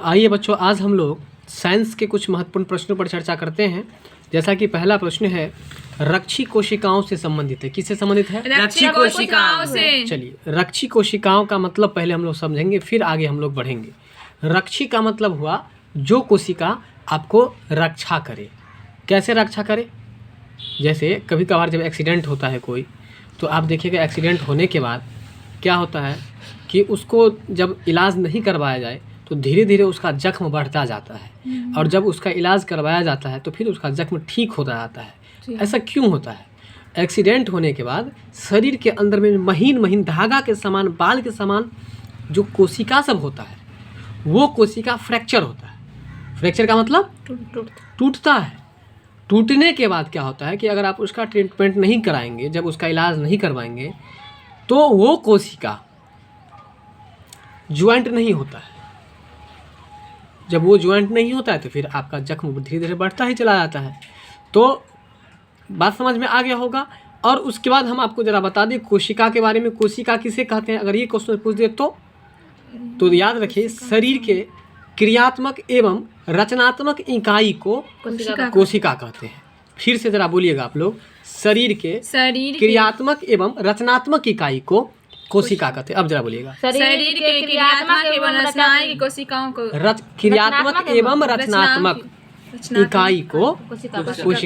आइए बच्चों, आज हम लोग साइंस के कुछ महत्वपूर्ण प्रश्नों पर चर्चा करते हैं। जैसा कि पहला प्रश्न है, रक्षी कोशिकाओं से संबंधित है। किससे संबंधित है? रक्षी कोशिकाओं से। चलिए, रक्षी कोशिकाओं का मतलब पहले हम लोग समझेंगे, फिर आगे हम लोग बढ़ेंगे। रक्षी का मतलब हुआ जो कोशिका आपको रक्षा करे। कैसे रक्षा करे? जैसे कभी कभार जब एक्सीडेंट होता है कोई, तो आप देखिएगा एक्सीडेंट होने के बाद क्या होता है कि उसको जब इलाज नहीं करवाया जाए तो धीरे धीरे उसका जख्म बढ़ता जाता है, और जब उसका इलाज करवाया जाता है तो फिर उसका जख्म ठीक होता जाता है। ऐसा क्यों होता है? एक्सीडेंट होने के बाद शरीर के अंदर में महीन महीन धागा के समान, बाल के समान जो कोशिका सब होता है, वो कोशिका फ्रैक्चर होता है। फ्रैक्चर का मतलब टूटता है। टूटने के बाद क्या होता है कि अगर आप उसका ट्रीटमेंट नहीं कराएंगे, जब उसका इलाज नहीं करवाएंगे, तो वो कोशिका ज्वाइंट नहीं होता है। जब वो ज्वाइंट नहीं होता है तो फिर आपका जख्म धीरे धीरे बढ़ता ही चला जाता है। तो बात समझ में आ गया होगा। और उसके बाद हम आपको ज़रा बता दें कोशिका के बारे में। कोशिका किसे कहते हैं? अगर ये क्वेश्चन पूछ दे तो याद रखिए, शरीर के क्रियात्मक एवं रचनात्मक इकाई को कोशिका कहते हैं। फिर से ज़रा बोलिएगा आप लोग, शरीर के क्रियात्मक एवं रचनात्मक इकाई को कोशिका कहते हैं। अब जरा बोलिएगा, शरीर के क्रियात्मक एवं रचनात्मक कोशिकाओं को क्रियात्मक एवं रचनात्मक इकाई को कोशिका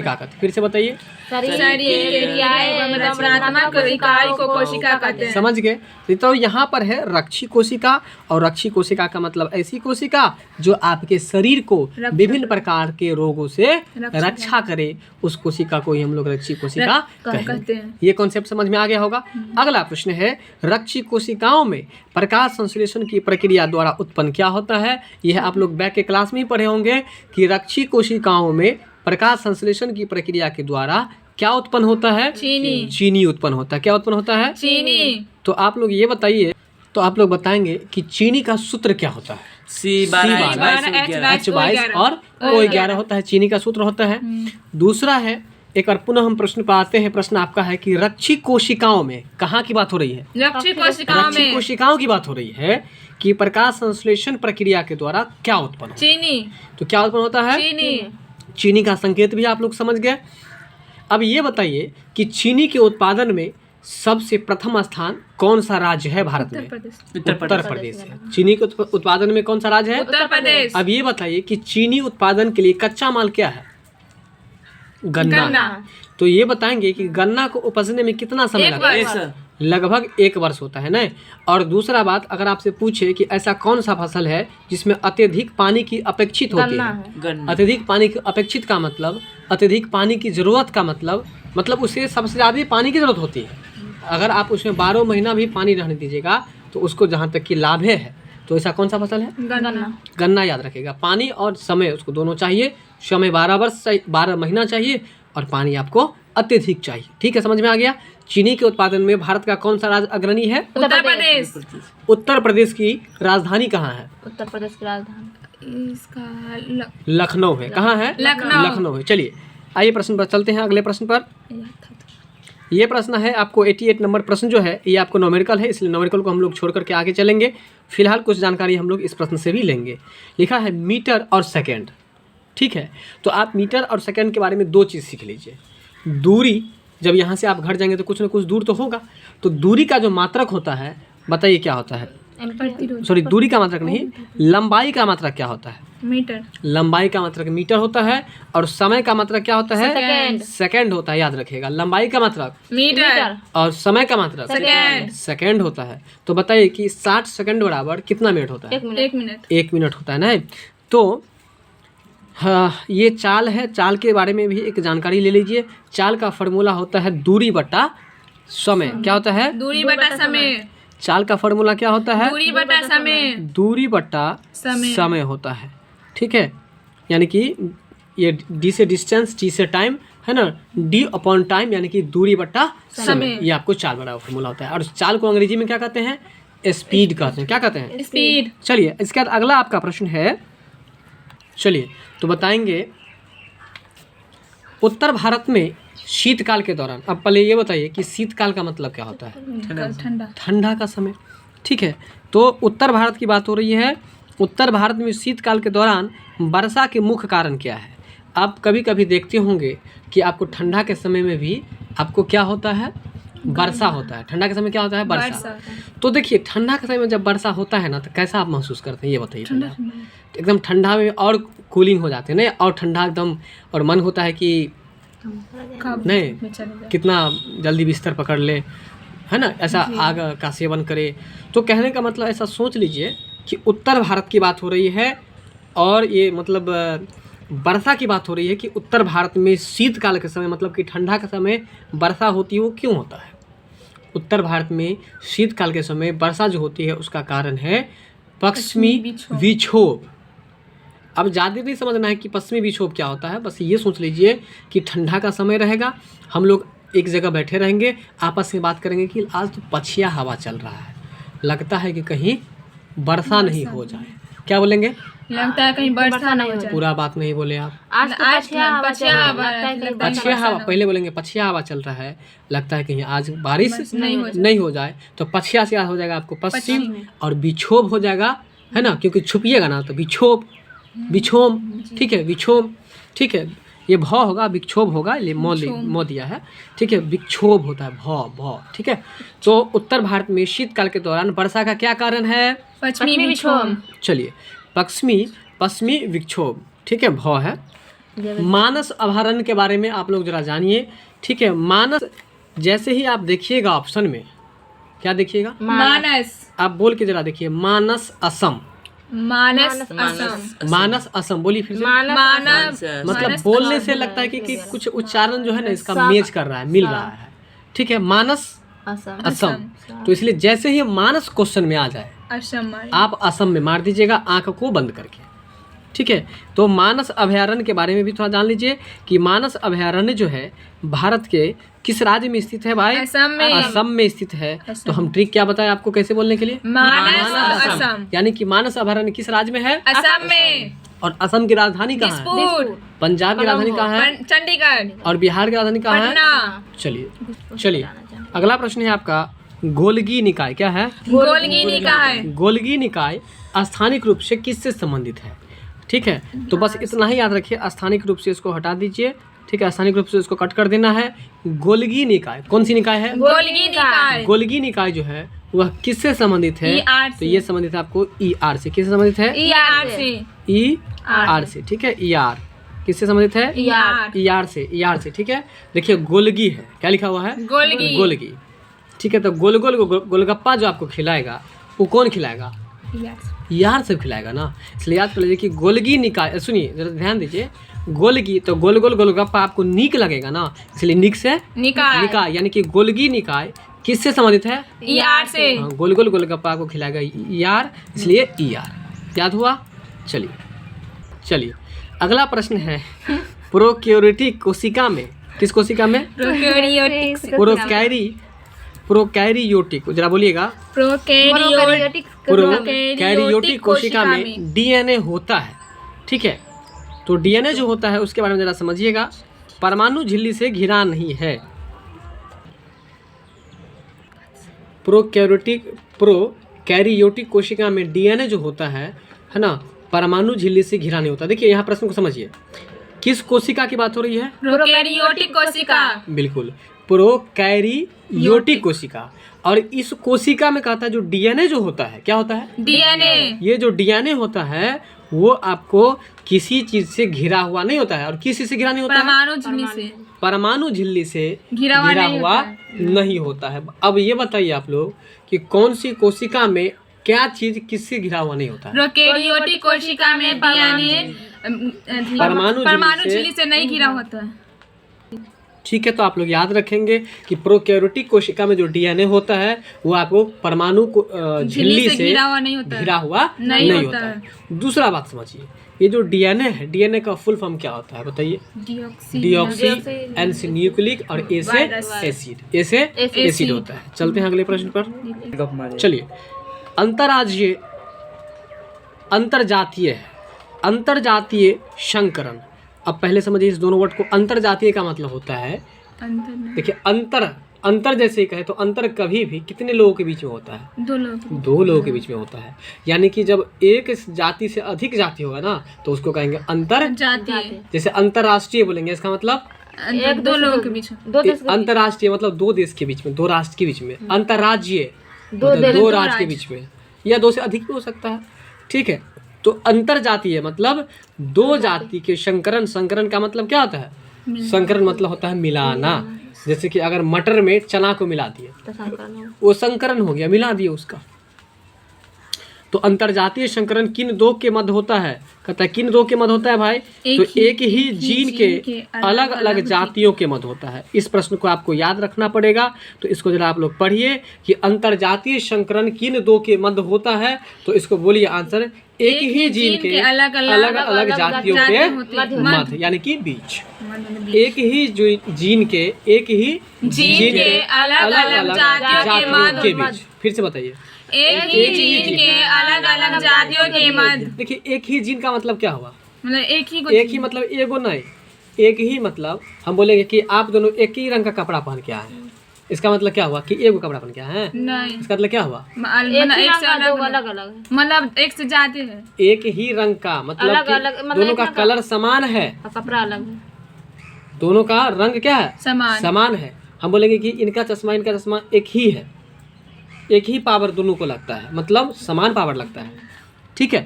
कहते हैं। फिर से बताइए, शरीर के क्रियाएं एवं रचनात्मक इकाई को कोशिका कहते हैं। समझ गए? तो यहाँ पर है रक्षी कोशिका, और रक्षी कोशिका का मतलब ऐसी कोशिका जो आपके शरीर को विभिन्न प्रकार के रोगों से रक्षा करे, उस कोशिका को ही हम लोग रक्षी कोशिका कहते हैं। ये कॉन्सेप्ट समझ में आ गया होगा। अगला प्रश्न है, रक्षी कोशिकाओं में प्रकाश संश्लेषण की प्रक्रिया द्वारा उत्पन्न क्या होता है? यह आप लोग बैक के क्लास में ही पढ़े होंगे कि रक्षी कोशिकाओं में प्रकाश संश्लेषण की प्रक्रिया के द्वारा क्या उत्पन्न होता है? चीनी उत्पन्न होता है। क्या उत्पन्न होता है? चीनी। तो आप लोग ये बताइए, तो आप लोग बताएंगे कि चीनी का सूत्र क्या होता है? C12H22 और O11 होता है, चीनी का सूत्र होता है। दूसरा है, एक और पुनः हम प्रश्न पर आते हैं। प्रश्न आपका है कि रक्षी कोशिकाओं में कहाँ की बात हो रही है? रक्षी कोशिकाओं की बात हो रही है कि प्रकाश संश्लेषण प्रक्रिया के द्वारा क्या उत्पन्न होता है? चीनी। तो क्या उत्पन्न होता है? चीनी का संकेत भी आप लोग समझ गए। अब ये बताइए कि चीनी के उत्पादन में सबसे प्रथम स्थान कौन सा राज्य है भारत में? उत्तर प्रदेश है। चीनी के उत्पादन में कौन सा राज्य है? उत्तर प्रदेश। अब ये बताइए कि चीनी उत्पादन के लिए कच्चा माल क्या है? गन्ना। तो ये बताएंगे कि गन्ना को उपजने में कितना समय लगता है? लगभग 1 वर्ष होता है ना। और दूसरा बात, अगर आपसे पूछे कि ऐसा कौन सा फसल है जिसमें अत्यधिक पानी की अपेक्षित होती है? अत्यधिक पानी की अपेक्षित का मतलब, अत्यधिक पानी की जरूरत का मतलब उसे सबसे ज़्यादा पानी की जरूरत होती है। अगर आप उसमें 12 महीना भी पानी रहने दीजिएगा तो उसको जहाँ तक कि लाभ है, तो ऐसा कौन सा फसल है? गन्ना। याद रखेगा, पानी और समय उसको दोनों चाहिए। समय 12 महीना चाहिए और पानी आपको अत्यधिक चाहिए। ठीक है, समझ में आ गया। चीनी के उत्पादन में भारत का कौन सा राज्य अग्रणी है? उत्तर प्रदेश। उत्तर प्रदेश की राजधानी कहाँ है? उत्तर प्रदेश की राजधानी इसका लखनऊ है। कहाँ है? लखनऊ है। चलिए आइए प्रश्न पर चलते हैं। अगले प्रश्न पर, ये प्रश्न है आपको 88 नंबर प्रश्न जो है, ये आपको न्यूमेरिकल है, इसलिए न्यूमेरिकल को हम लोग छोड़ करके आगे चलेंगे। फिलहाल कुछ जानकारी हम लोग इस प्रश्न से भी लेंगे। लिखा है मीटर और सेकेंड। ठीक है, तो आप मीटर और सेकेंड के बारे में 2 चीज़ सीख लीजिए। दूरी, जब यहाँ से आप घर जाएंगे तो कुछ ना कुछ दूर तो होगा, तो दूरी का जो मात्रक होता है, बताइए क्या होता है? सॉरी, दूरी का मात्रक नहीं, लंबाई का मात्रक क्या होता है? मीटर। लंबाई का मात्रक मीटर होता है, और समय का मात्रक क्या होता है? सेकंड होता है। याद रखिएगा, लंबाई का मात्रक मीटर और समय का मात्रक सेकंड होता है। तो बताइए कि 60 सेकंड बराबर कितना मिनट होता है? 1 मिनट होता है ना। तो हाँ, ये चाल है। चाल के बारे में भी एक जानकारी ले लीजिए। चाल का फॉर्मूला होता है दूरी बटा समय। क्या होता है? दूरी बटा समय। चाल का फॉर्मूला क्या होता है? दूरी बटा समय। दूरी बटा समय होता है। ठीक है, यानी कि ये डी से डिस्टेंस, टी से टाइम है ना, डी अपॉन टाइम यानी कि दूरी बटा समय। ये आपको चाल बड़ा फॉर्मूला होता है। और चाल को अंग्रेजी में क्या कहते हैं? स्पीड कहते हैं। क्या कहते हैं? स्पीड। चलिए इसके बाद अगला आपका प्रश्न है, चलिए तो बताएंगे उत्तर भारत में शीतकाल के दौरान। अब पहले ये बताइए कि शीतकाल का मतलब क्या होता है? ठंडा। ठंडा का समय। ठीक है, तो उत्तर भारत की बात हो रही है उत्तर भारत में शीतकाल के दौरान वर्षा के मुख्य कारण क्या है? आप कभी कभी देखते होंगे कि आपको ठंडा के समय में भी आपको क्या होता है, वर्षा होता है। ठंडा के समय क्या होता है, वर्षा। तो देखिए ठंडा के समय में जब वर्षा होता है ना तो कैसा आप महसूस करते हैं ये बताइए पहले आप। तो एकदम ठंडा में और कूलिंग हो जाते हैं ना, और ठंडा एकदम, और मन होता है कि नहीं कितना जल्दी बिस्तर पकड़ ले, है ना, ऐसा आग का सेवन करे। तो कहने का मतलब ऐसा सोच लीजिए कि उत्तर भारत की बात हो रही है और ये मतलब वर्षा की बात हो रही है कि उत्तर भारत में शीतकाल के समय मतलब कि ठंडा के समय वर्षा होती है। वो क्यों होता है? उत्तर भारत में शीतकाल के समय वर्षा जो होती है उसका कारण है पश्चिमी विक्षोभ। अब ज़्यादा नहीं समझना है कि पश्चिमी विक्षोभ क्या होता है, बस ये सोच लीजिए कि ठंडा का समय रहेगा, हम लोग एक जगह बैठे रहेंगे, आपस में बात करेंगे कि आज तो पछिया हवा चल रहा है, लगता है कि कहीं वर्षा नहीं हो जाए। क्या बोलेंगे? लगता है कहीं वर्षा ना हो जाए। पूरा बात नहीं बोले आप। आज तो पछिया हवा पछिया हवा पहले बोलेंगे, पछिया हवा चल रहा है, लगता है कहीं आज बारिश नहीं हो जाए। तो पछिया से याद हो जाएगा आपको पश्चिम, और विक्षोभ हो जाएगा, है ना, क्योंकि छुपिएगा ना तो विक्षोभ, विक्षोभ, ठीक है, विक्षोभ, ठीक है, ये भ होगा, विक्षोभ होगा, ये मो दिया है, ठीक है, विक्षोभ होता है भ, ठीक है। तो उत्तर भारत में शीतकाल के दौरान वर्षा का क्या कारण है? पश्चिमी विक्षोभ। चलिए, पश्चिमी विक्षोभ, ठीक है, भ है। मानस अभयारण्य के बारे में आप लोग जरा जानिए, ठीक है। मानस, जैसे ही आप देखिएगा ऑप्शन में, क्या देखिएगा? मानस। आप बोल के जरा देखिए, मानस असम, मानस असम, मानस असम, बोलिए फिर से। मानस मतलब बोलने से लगता है कि कुछ उच्चारण जो है ना इसका मेच कर रहा है, मिल रहा है, ठीक है। मानस असम, तो इसलिए जैसे ही मानस क्वेश्चन में आ जाए असम, आप असम में मार दीजिएगा आंख को बंद करके, ठीक है। तो मानस अभयारण्य के बारे में भी थोड़ा जान लीजिए कि मानस अभयारण्य जो है भारत के किस राज्य में स्थित है भाई? असम में स्थित है। तो हम ट्रिक क्या बताएं आपको कैसे बोलने के लिए? मानस असम, यानी कि मानस अभयारण्य किस राज्य में है? असम में। और असम की राजधानी कहाँ है? पंजाब की राजधानी कहाँ है? चंडीगढ़। और बिहार की राजधानी कहाँ है? चलिए अगला प्रश्न है आपका, गोलगी निकाय क्या है? गोलगी निकाय। गोलगी निकाय स्थानिक रूप से किससे संबंधित है? ठीक है, तो बस इतना ही याद रखिए, स्थानिक रूप से इसको हटा दीजिए, ठीक है, स्थानिक रूप से इसको कट कर देना है। गोलगी निकाय कौन सी निकाय है? गोलगी निकाय। गोलगी निकाय जो है वह किससे संबंधित है? तो ये संबंधित है आपको ER से। किससे संबंधित है? ER से। ER से, ठीक है। ER किससे संबंधित है? ER से, ER से, ठीक है। देखिए गोलगी है, क्या लिखा हुआ है? गोलगी। गोलगी, ठीक है। तो गोलगप्पा जो आपको खिलाएगा वो कौन खिलाएगा? ER से खिलाएगा ना, इसलिए याद कर लीजिए कि गोलगी निकाय। सुनिए जरा ध्यान दीजिए, गोलगी तो गोल गोल गोलगप्पा आपको नीक लगेगा ना, इसलिए निक से निकाय, यानी कि गोलगी निकाय किससे संबंधित है? ER से। गोल गोल गोलगप्पा को खिलाएगा ER, इसलिए ER। याद हुआ? चलिए अगला प्रश्न है, प्रोकैरियोटिक कोशिका में, किस कोशिका में? प्रोकैरियोटिक, जरा बोलिएगा। प्रोकैरियोटिक कोशिका में DNA होता है, ठीक है। तो DNA जो होता है उसके बारे में जरा समझिएगा। परमाणु झिल्ली से घिरा नहीं है। प्रोकैरियोटिक कोशिका में DNA जो होता है ना, परमाणु झिल्ली से घिरा नहीं होता। देखिए यहाँ प्रश्न को समझिए, किस कोशिका की बात हो रही है? प्रोकैरियोटिक कोशिका। बिल्कुल, प्रोकैरियोटिक कोशिका। और इस कोशिका में कहता है जो DNA जो होता है, क्या होता है? DNA। ये जो DNA होता है वो आपको किसी चीज से घिरा हुआ नहीं होता है। और किस चीज से घिरा नहीं होता है? परमाणु झिल्ली से घिरा हुआ नहीं होता है। अब ये बताइए आप लोग कि कौन सी कोशिका में क्या चीज किससे घिरा हुआ नहीं होता है? प्रोकैरियोटिक कोशिका में DNA परमाणु झिल्ली से नहीं घिरा होता है। ठीक है, तो आप लोग याद रखेंगे कि प्रोकैरियोटिक कोशिका में जो DNA होता है वो आपको परमाणु झिल्ली से घिरा हुआ नहीं होता है। दूसरा बात समझिए, ये जो DNA है, DNA का फुल फॉर्म क्या होता है बताइए? डिऑक्सी N से न्यूक्लिक और A से एसिड, A से एसिड होता है। चलते हैं अगले प्रश्न पर। चलिए, अंतरजातीय संकरण। अब पहले समझिए इस दोनों वर्ड को। अंतरजातीय का मतलब होता है, देखिए अंतर अंतर जैसे ही कहे तो अंतर कभी भी कितने लोगों के बीच में होता है? 2 लोग। 2 लोगों के बीच में होता है। यानी कि जब एक जाति से अधिक जाति होगा ना तो उसको कहेंगे अंतर जातीय। जैसे अंतर्राष्ट्रीय बोलेंगे, इसका मतलब 2 लोगों के बीच में। अंतर्राष्ट्रीय मतलब 2 देश के बीच में, 2 राष्ट्र के बीच में। अंतर्राज्यीय मतलब 2 राज्य के बीच में, या 2 से अधिक भी हो सकता है। ठीक है, तो अंतर्जातीय मतलब 2 जाति के संकरण। संकरण का मतलब क्या होता है? संकरण मतलब होता है मिलाना। जैसे कि अगर मटर में चना को मिला दिए वो संकरण हो गया, मिला दिए उसका। तो अंतर्जातीय संकरण किन 2 के मध्य होता है? कहता है किन 2 के मध्य होता है भाई? तो एक ही जीन के अलग अलग जातियों के मध्य होता है। इस प्रश्न को आपको याद रखना पड़ेगा। तो इसको जरा आप लोग पढ़िए कि अंतर्जातीय संकरण किन 2 के मध्य होता है। तो इसको बोलिए आंसर, एक ही जीन के अलग अलग जातियों के मध्य, यानी कि बीच। एक ही जीन के अलग अलग जातियों के बीच। फिर से बताइए, एक ही जीन के अलग अलग जातियों के मध्य। देखिए एक ही जीन का मतलब क्या हुआ? मतलब एक ही मतलब एगो नहीं, एक ही मतलब हम बोलेंगे कि आप दोनों एक ही रंग का कपड़ा पहन के आए हैं, इसका मतलब क्या हुआ कि एगो कपड़ा पहन के आए हैं? नहीं, इसका मतलब क्या हुआ? एक से अलग मतलब एक से जाते हैं। एक ही रंग का मतलब कि दोनों का कलर समान है, कपड़ा अलग है, दोनों का रंग क्या है? समान है। हम बोलेंगे कि इनका चश्मा एक ही है, एक ही पावर दोनों को लगता है, मतलब समान पावर लगता है। ठीक है,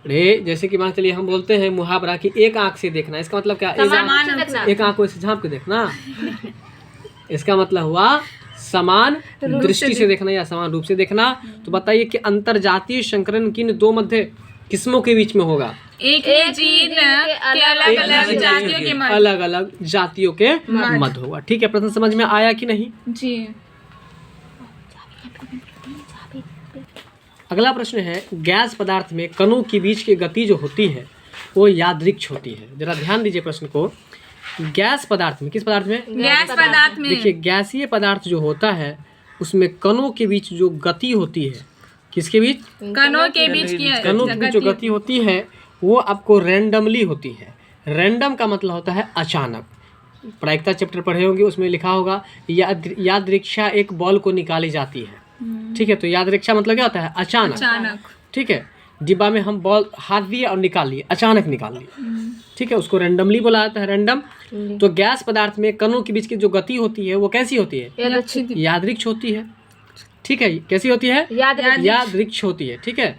अरे जैसे कि मान चलिए हम बोलते हैं मुहावरा कि एक आंख से देखना, इसका मतलब क्या? एक आंख को ऐसे झांप के देखना, इसका मतलब हुआ समान दृष्टि से देखना या समान रूप से देखना। तो बताइए कि अंतर्जातीय संकरण किन 2 मध्य किस्मों के बीच में होगा? एक ही जीन के अलग अलग जातियों के मध्य होगा। ठीक है, प्रश्न समझ में आया कि नहीं? जी। अगला प्रश्न है, गैस पदार्थ में कणों के बीच की गति जो होती है वो यादृक्ष होती है। जरा ध्यान दीजिए प्रश्न को। गैस पदार्थ में, किस पदार्थ में? गैस पदार्थ में। देखिए गैसीय पदार्थ जो होता है उसमें कणों के बीच जो गति होती है, किसके बीच? कणों के बीच जो गति होती है वो आपको रैंडमली होती है। रैंडम का मतलब होता है अचानक। प्रायिकता चैप्टर पढ़े होंगे, उसमें लिखा होगा यादृच्छा एक बॉल को निकाली जाती है। ठीक है, तो यादृच्छा मतलब क्या होता है? अचानक। ठीक है, डिब्बा में हम बॉल हाथ दिए और निकाल लिए, अचानक निकाल लिए। ठीक है, उसको रैंडमली बोला जाता है, रैंडम। तो गैस पदार्थ में कणों के बीच की जो गति होती है वो कैसी होती है? यादृक्ष होती है। ठीक है, कैसी होती है? यादृक्ष होती है। ठीक है,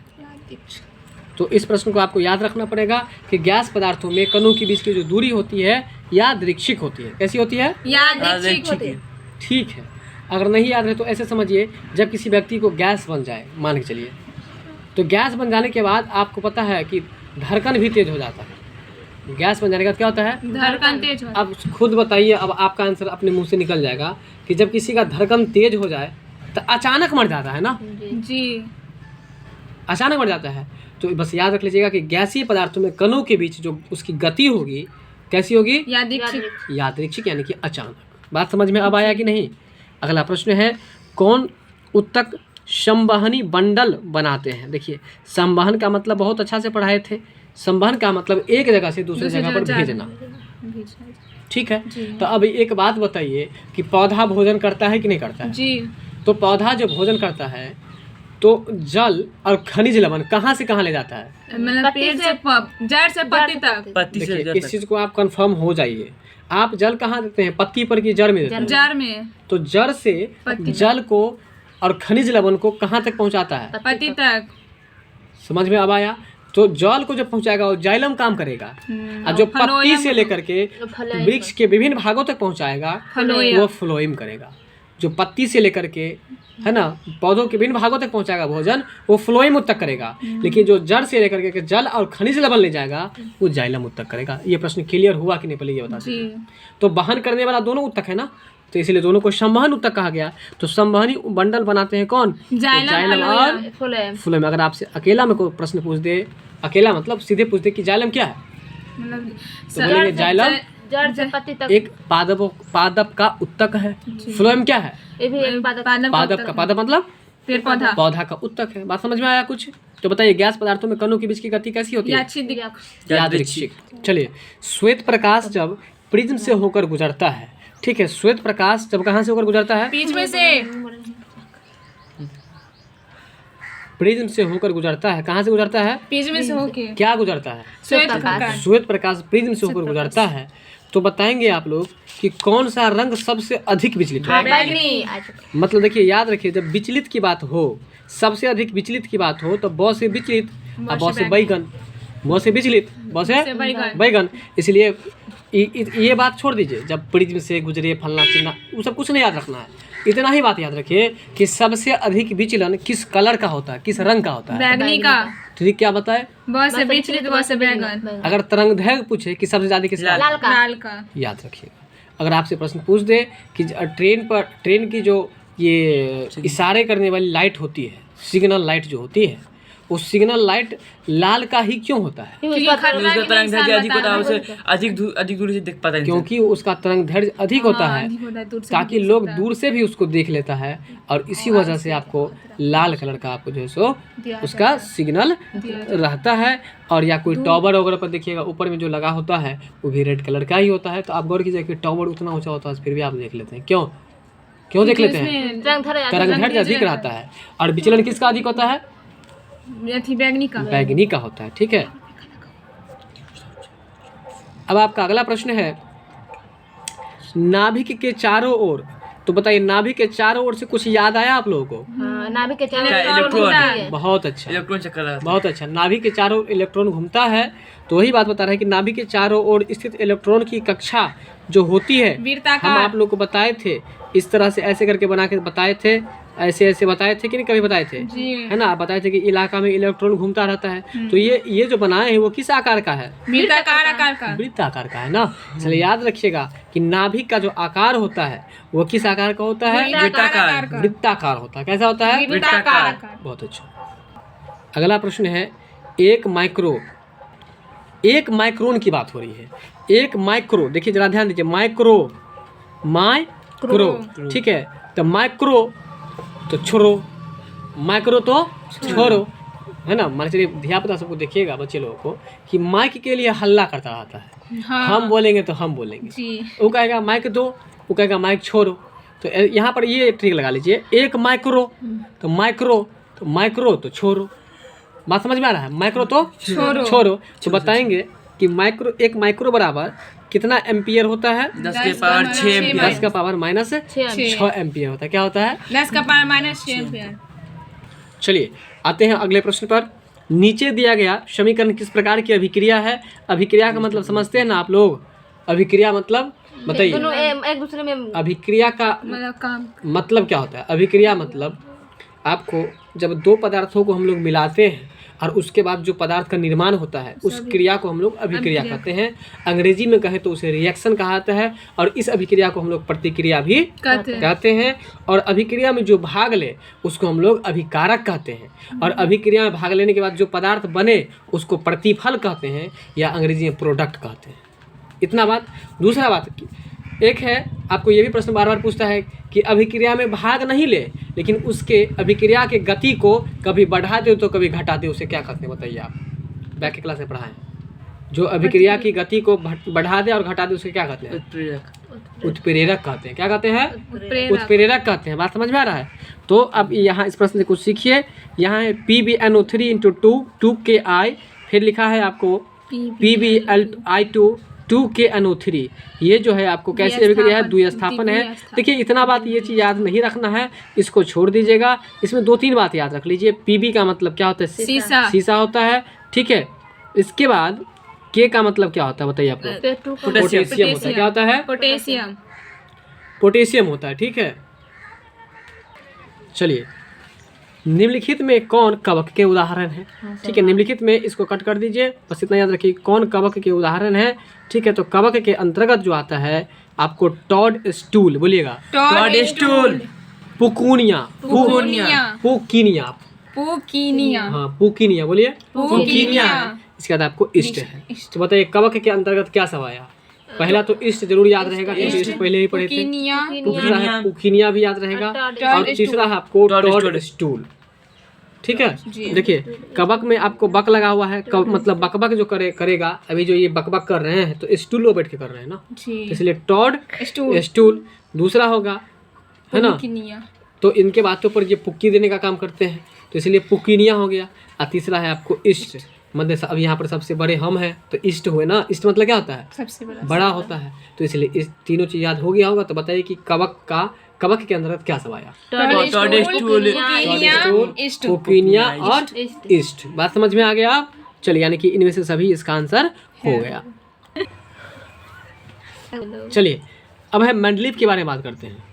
तो इस प्रश्न को आपको याद रखना पड़ेगा कि गैस पदार्थों में कणों के बीच की जो दूरी होती है यादृच्छिक होती है। कैसी होती है? यादृच्छिक। ठीक है, अगर नहीं याद है तो ऐसे समझिए, जब किसी व्यक्ति को गैस बन जाए, मान के चलिए, तो गैस बन जाने के बाद आपको पता है कि धड़कन भी तेज हो जाता है। गैस बन जाने के बाद क्या होता है? धड़कन तेज होता है। अब खुद बताइए, अब आपका आंसर अपने मुंह से निकल जाएगा कि जब किसी का धड़कन तेज हो जाए तो अचानक मर जाता है ना? जी, अचानक मर जाता है। तो बस याद रख लीजिएगा कि गैसीय पदार्थों में कणों के बीच जो उसकी गति होगी कैसी होगी? यादृच्छिक, यानी कि अचानक। बात समझ में अब आया कि नहीं? अगला प्रश्न है, कौन ऊतक संवहनी बंडल बनाते हैं? देखिए संवहन का मतलब बहुत अच्छा से पढ़ाए थे। संवहन का मतलब एक जगह से दूसरी जगह पर भेजना। ठीक है, तो अब एक बात बताइए कि पौधा भोजन करता है कि नहीं करता है? जी। तो पौधा जब भोजन करता है तो जल और खनिज लवण कहाँ से कहाँ ले जाता है? मतलब पेड़ से जड़ से पत्ती तक। देखिए इस चीज को आप कंफर्म हो जाइए। आप जल कहाँ देते हैं? पत्ती पर की जड़ में देते हैं? जड़ में। तो जड़ से जल को और खनिज लवण को कहाँ तक पहुँचाता है? पत्ती तक। समझ में अब आया? तो जल को जब पहुँचाएगा वो जाइलम काम करेगा, और जो पत्ती से लेकर के वृक्ष के विभिन्न भागों तक पहुँचाएगा वो फ्लोएम करेगा। जो पत्ती से लेकर के है ना पौधों के विभिन्न भागों तक पहुंचाएगा भोजन वो फ्लोएम उत्तक करेगा, लेकिन जो जड़ से लेकर के जल और खनिज लवण ले जाएगा वो जाइलम उत्तक करेगा। ये प्रश्न क्लियर हुआ कि नहीं पहले ये बता दीजिए। तो वहन करने वाला दोनों उत्तक है ना, तो इसलिए दोनों को संवहन उत्तक कहा गया। तो संवहनी बंडल बनाते हैं कौन? जाइलम और फ्लोएम। अगर आपसे अकेला में कोई प्रश्न पूछ दे, अकेला मतलब सीधे पूछ दे कि जाइलम क्या है, तो बोलेंगे जाइलम जड़ से पत्ती तक एक पादप का उत्तक है। फ्लोएम क्या है? ये भी एक पादप का। पादप मतलब पेड़ पौधा, पौधा का उत्तक है। बात समझ में आया कुछ? तो बताइए गैस पदार्थों में कणों के बीच की गति कैसी होती है? यादृच्छिक। चलिए, श्वेत प्रकाश जब प्रिज्म से होकर गुजरता है ठीक है। श्वेत प्रकाश जब कहाँ से होकर गुजरता है? बीच में से प्रिज्म से होकर गुजरता है। कहाँ से गुजरता है? बीच में से होके क्या गुजरता है? श्वेत प्रकाश। श्वेत प्रकाश प्रिज्म से होकर गुजरता है। तो बताएंगे आप लोग कि कौन सा रंग सबसे अधिक विचलित है? बैगनी। मतलब देखिए, याद रखिए, जब विचलित की बात हो, सबसे अधिक विचलित की बात हो, तो ब से विचलित और ब से बैगन, ब से विचलित, ब से बैगन। इसलिए ये बात छोड़ दीजिए, जब प्रिज्म से गुजरे फलना चिन्ना, वो सब कुछ नहीं याद रखना है। इतना ही बात याद रखिए कि सबसे अधिक विचलन किस कलर का होता है, किस रंग का होता है? बैगनी का। ठीक, क्या बताए? बहुत से विचलित, बहुत से बैगन। अगर तरंगदैर्घ्य पूछे कि सबसे ज्यादा किस लाल का। लाल का। याद रखिएगा। अगर आपसे प्रश्न पूछ दे कि ट्रेन की जो ये इशारे करने वाली लाइट होती है, सिग्नल लाइट जो होती है, उस सिग्नल लाइट लाल का ही क्यों होता है? क्योंकि खतरा उसका के तरंग निशान दैर्घ्य अधिक होता है, बताना उसे अधिक दूरी से देख पाता है। क्योंकि उसका तरंग दैर्घ्य अधिक होता है, अधिक होता है, दूर से ताकि भी देख लोग सकता है। दूर से भी उसको देख लेता है, और इसी वजह से आपको लाल कलर का आपको जो है सो उसका सिग्नल रहता है। और या कोई टावर वगैरह पर देखिएगा, ऊपर में जो लगा होता है वो भी रेड कलर का ही होता है। तो आप गौर कीजिए कि टावर उतना ऊंचा होता है, फिर भी आप देख लेते हैं। क्यों देख लेते हैं? तरंग दैर्घ्य अधिक रहता है। और विचलन किसका अधिक होता है? बैगनी का। बैगनी का होता है। ठीक है। अब आपका अगला प्रश्न है, नाभिक के चारों ओर, तो बताइए नाभिक के चारों ओर से कुछ याद आया आप लोगों को? नाभिक के इलेक्ट्रॉन। बहुत अच्छा, इलेक्ट्रॉन चक्कर रहता है। बहुत अच्छा। नाभिक के चारों ओर इलेक्ट्रॉन घूमता है। तो वही बात बता रहा है कि नाभिक के चारों ओर स्थित इलेक्ट्रॉन की कक्षा जो होती है, हम वृत्ताकार। आप लोग को बताए थे, इस तरह से ऐसे करके बना के बताए थे, ऐसे बताए थे कि नहीं? कभी बताए थे, जी। है ना? बताए थे कि इलाका में इलेक्ट्रॉन घूमता रहता है। तो ये जो बनाए हैं वो किस आकार का है? वृत्ताकार आकार का। वृत्त आकार का है ना। इसलिए याद रखिएगा कि नाभिक का जो आकार होता है वो किस आकार का होता है? वृत्ताकार का। वृत्ताकार होता है। कैसा होता है? वृत्ताकार आकार। बहुत अच्छा। अगला प्रश्न है, एक माइक्रोन की बात हो रही है। एक माइक्रो, देखिए जरा ध्यान दीजिए, माइक्रो, ठीक है। तो माइक्रो तो छोरो, माइक्रो तो छोरो, है ना। मान चलिए ध्यापता सबको देखिएगा, बच्चे लोगों को, कि माइक के लिए हल्ला करता रहता है। हाँ। हम बोलेंगे तो हम बोलेंगे, जी। वो कहेगा माइक दो, वो कहेगा माइक छोड़ो। तो यहाँ पर ये ट्रिक लगा लीजिए, एक माइक्रो तो माइक्रो तो छोड़ो। बात समझ में आ रहा है? माइक्रो तो छोड़ो। तो बताएंगे कि एक माइक्रो बराबर कितना एम्पियर होता है? 10 के पावर 6 एम्पियर। 10 का पावर माइनस 6 एम्पियर होता है। क्या होता है? 10 का पावर माइनस 6 एम्पियर। चलिए आते हैं अगले प्रश्न पर। नीचे दिया गया समीकरण किस प्रकार की अभिक्रिया है? अभिक्रिया का मतलब समझते हैं ना आप लोग? अभिक्रिया मतलब बताइए। दोनों एक दूसरे में अभिक्रिया का मतलब काम। मतलब क्या होता है? अभिक्रिया मतलब आपको जब दो पदार्थों को हम लोग मिलाते हैं और उसके बाद जो पदार्थ का निर्माण होता है, उस क्रिया को हम लोग अभिक्रिया कहते हैं। अंग्रेजी में कहें तो उसे रिएक्शन कहा जाता है, और इस अभिक्रिया को हम लोग प्रतिक्रिया भी कहते हैं। और अभिक्रिया में जो भाग ले उसको हम लोग अभिकारक कहते हैं। और अभिक्रिया में भाग लेने के बाद जो पदार्थ बने उसको प्रतिफल कहते हैं, या अंग्रेजी में प्रोडक्ट कहते हैं। इतना बात। दूसरा बात एक है, आपको ये भी प्रश्न बार बार पूछता है कि अभिक्रिया में भाग नहीं ले, लेकिन उसके अभिक्रिया के गति को कभी बढ़ा दे तो कभी घटा दे, उसे क्या कहते हैं बताइए? आप बैक की क्लास में पढ़ाएं। जो अभिक्रिया की गति को बढ़ा दे और घटा दे उसे क्या कहते हैं? उत्प्रेरक कहते हैं। क्या कहते हैं? उत्प्रेरक कहते हैं। बात समझ में आ रहा है? तो अब यहाँ इस प्रश्न से कुछ सीखिए। यहाँ है PbNO3 × 2KI, फिर लिखा है आपको PbI2 2KNO3। ये जो है आपको कैसी अभिक्रिया है? द्विस्थापन है। देखिए इतना बात ये चीज़ याद नहीं रखना है, इसको छोड़ दीजिएगा। इसमें 2-3 बात याद रख लीजिए। Pb का मतलब क्या होता है? सीसा होता है। ठीक है। इसके बाद K का मतलब क्या होता है बताइए आपको? पोटेशियम होता है। क्या होता है? पोटेशियम होता है। ठीक है। चलिए, निम्नलिखित में कौन कवक के उदाहरण है? ठीक है, निम्नलिखित में इसको कट कर दीजिए, बस इतना याद रखिए कौन कवक के उदाहरण है। ठीक है। तो कवक के अंतर्गत जो आता है आपको टॉड स्टूल, बोलिएगा टॉड स्टूल, पुकूनिया, हाँ पुकीनिया, बोलिए पुकीनिया। इसके बाद आपको इष्ट है। तो बताइए कवक के अंतर्गत क्या सब आया? पहला तो इष्ट जरूर याद रहेगा, क्योंकि इष्ट पहले ही पढ़े थे। दूसरा है पुकीनिया भी याद रहेगा, और तीसरा है आपको टॉड स्टूल। ठीक है। देखिए कबक में आपको बक लगा हुआ है, मतलब बकबक जो करेगा, अभी जो ये बकबक कर रहे हैं तो स्टूल पे बैठ के कर रहे हैं ना, जी। तो इसलिए टॉड स्टूल दूसरा होगा, है ना। तो इनके बातों पर ये पुक्की देने का काम करते हैं, तो इसलिए पुक्कीनिया हो गया। और तीसरा है आपको इष्ट, मतलब अब यहाँ पर सबसे बड़े हम हैं तो इष्ट हुए ना। इष्ट मतलब क्या होता है? सबसे बड़ा होता है। तो इसलिए इस तीनों चीज याद हो गया होगा। तो बताइए कि कबक के अंदर क्या सब आया? पुक्कीनिया और इष्ट। बात समझ में आ गया आप? चलिए, यानी कि इनमें से सभी इसका आंसर हो गया। चलिए अब है मेंडलीव के बारे में बात करते हैं।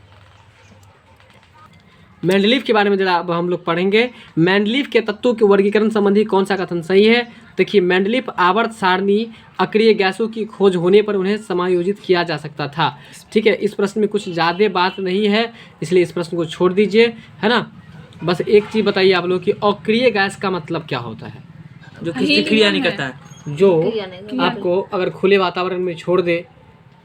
मेंडलीव के बारे में जरा अब हम लोग पढ़ेंगे। मेंडलीव के तत्वों के वर्गीकरण संबंधी कौन सा कथन सही है? देखिए, मेंडलीव आवर्त सारणी अक्रिय गैसों की खोज होने पर उन्हें समायोजित किया जा सकता था। ठीक है, इस प्रश्न में कुछ ज़्यादा बात नहीं है, इसलिए इस प्रश्न को छोड़ दीजिए, है ना। बस एक चीज़ बताइए आप लोग कि अक्रिय गैस का मतलब क्या होता है? जो किसी क्रिया नहीं करता है, जो आपको अगर खुले वातावरण में छोड़ दे,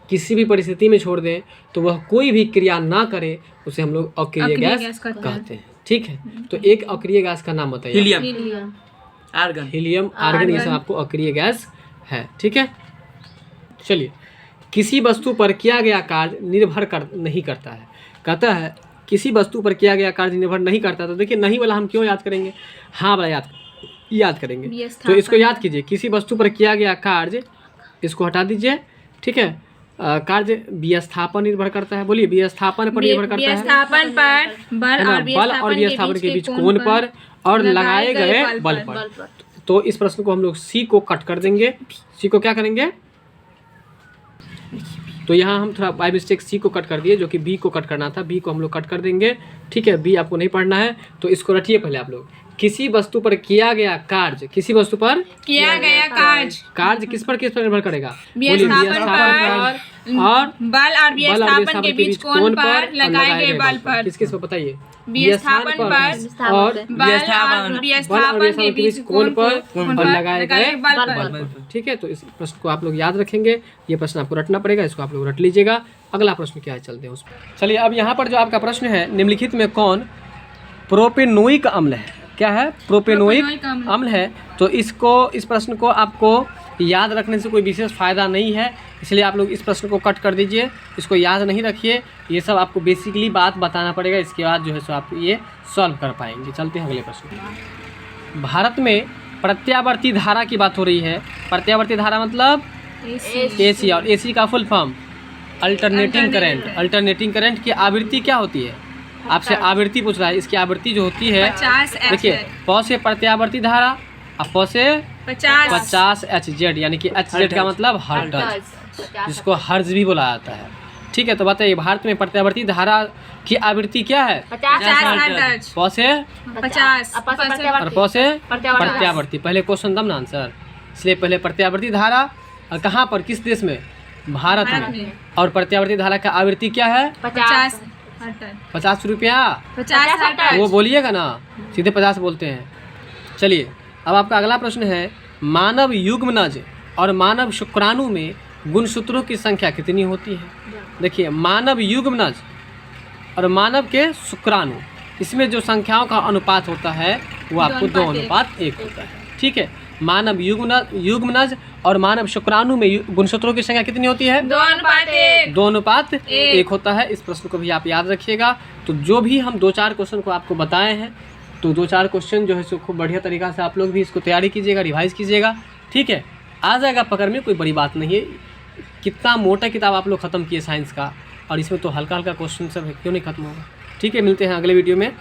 किसी भी परिस्थिति में छोड़ दें, तो वह कोई भी क्रिया ना करे, उसे हम लोग अक्रिय गैस कहते हैं। ठीक है, तो एक अक्रिय गैस का नाम बताइए। हीलियम, आर्गन, हीलियम, आर्गन, ये सब आपको अक्रिय गैस है। ठीक है, चलिए, किसी वस्तु पर किया गया कार्य निर्भर नहीं करता है। कहता है किसी वस्तु पर किया गया कार्य निर्भर नहीं करता। तो देखिए, नहीं वाला हम क्यों याद करेंगे? हाँ वाला याद करेंगे। तो इसको याद कीजिए, किसी वस्तु पर किया गया कार्य, इसको हटा दीजिए। ठीक है, कार्य विस्थापन निर्भर करता है। बोलिए, विस्थापन पर निर्भर करता है। विस्थापन पर बल और विस्थापन के बीच कोण पर और लगाए गए बल पर। तो इस प्रश्न को हम लोग सी को कट कर देंगे। सी को क्या करेंगे? तो यहाँ हम थोड़ा बाय मिस्टेक सी को कट कर दिए, जो कि बी को कट करना था। बी को हम लोग कट कर देंगे। ठीक है, बी आपको नहीं पढ़ना है, तो इसको रटिए पहले आप लोग। किसी वस्तु पर किया गया कार्य, किसी वस्तु पर किया गया कार्य किस पर निर्भर करेगा? विस्थापन पर और बल और विस्थापन के बीच कोण पर लगाए गए बल पर। किस किस पर बताइए? विस्थापन पर और विस्थापन के बीच कोण पर और लगाए गए बल बल पर। ठीक है, तो इस प्रश्न को आप लोग याद रखेंगे। ये प्रश्न आपको रटना पड़ेगा, इसको आप लोग रट लीजिएगा। अगला प्रश्न क्या है, चलते हैं उस पर। चलिए, अब यहाँ पर जो आपका प्रश्न है, निम्नलिखित में कौन प्रोपेनोइक अम्ल है? क्या है? प्रोपेनोइक अम्ल है। तो इस प्रश्न को आपको याद रखने से कोई विशेष फ़ायदा नहीं है, इसलिए आप लोग इस प्रश्न को कट कर दीजिए, इसको याद नहीं रखिए। ये सब आपको बेसिकली बात बताना पड़ेगा, इसके बाद जो है सो आप ये सॉल्व कर पाएंगे। चलते हैं अगले प्रश्न। भारत में प्रत्यावर्ती धारा की बात हो रही है। प्रत्यावर्ती धारा मतलब एसी, और एसी का full form alternating current. Alternating current की आवृत्ति क्या होती है? आपसे आवृत्ति पूछ रहा है। इसकी आवृत्ति जो होती है, 50 देखिए, प से प्रत्यावर्ती धारा और प से 50 Hz, यानी कि Hz का मतलब हर्ट्ज, जिसको हर्ज भी बोला जाता है। ठीक है, तो बताइए, भारत में प्रत्यावर्ती धारा की आवृत्ति क्या है? 50 प से 50 और प से प्रत्यावर्ती। पहले क्वेश्चन दम ना आंसर, इसलिए पहले प्रत्यावर्ती धारा, और कहाँ पर, किस देश में? भारत में। और प्रत्यावर्ती धारा का आवृत्ति क्या है? 50 रुपया। 50 वो बोलिएगा ना, सीधे 50 बोलते हैं। चलिए, अब आपका अगला प्रश्न है, मानव युग्मनज और मानव शुक्राणु में गुणसूत्रों की संख्या कितनी होती है? देखिए, मानव युग्मनज और मानव के शुक्राणु, इसमें जो संख्याओं का अनुपात होता है वो आपको 2:1 होता है। ठीक है, मानव युग्मनज और मानव शुक्राणु में गुणसूत्रों की संख्या कितनी होती है? 2:1 होता है। इस प्रश्न को भी आप याद रखिएगा। तो जो भी हम 2-4 क्वेश्चन को आपको बताए हैं, तो 2-4 क्वेश्चन जो है सो खूब बढ़िया तरीक़ा से आप लोग भी इसको तैयारी कीजिएगा, रिवाइज कीजिएगा। ठीक है, आ जाएगा पकड़ में, कोई बड़ी बात नहीं है। कितना मोटा किताब आप लोग ख़त्म किए साइंस का, और इसमें तो हल्का हल्का क्वेश्चन सब है, क्यों नहीं खत्म होगा। ठीक है, मिलते हैं अगले वीडियो में।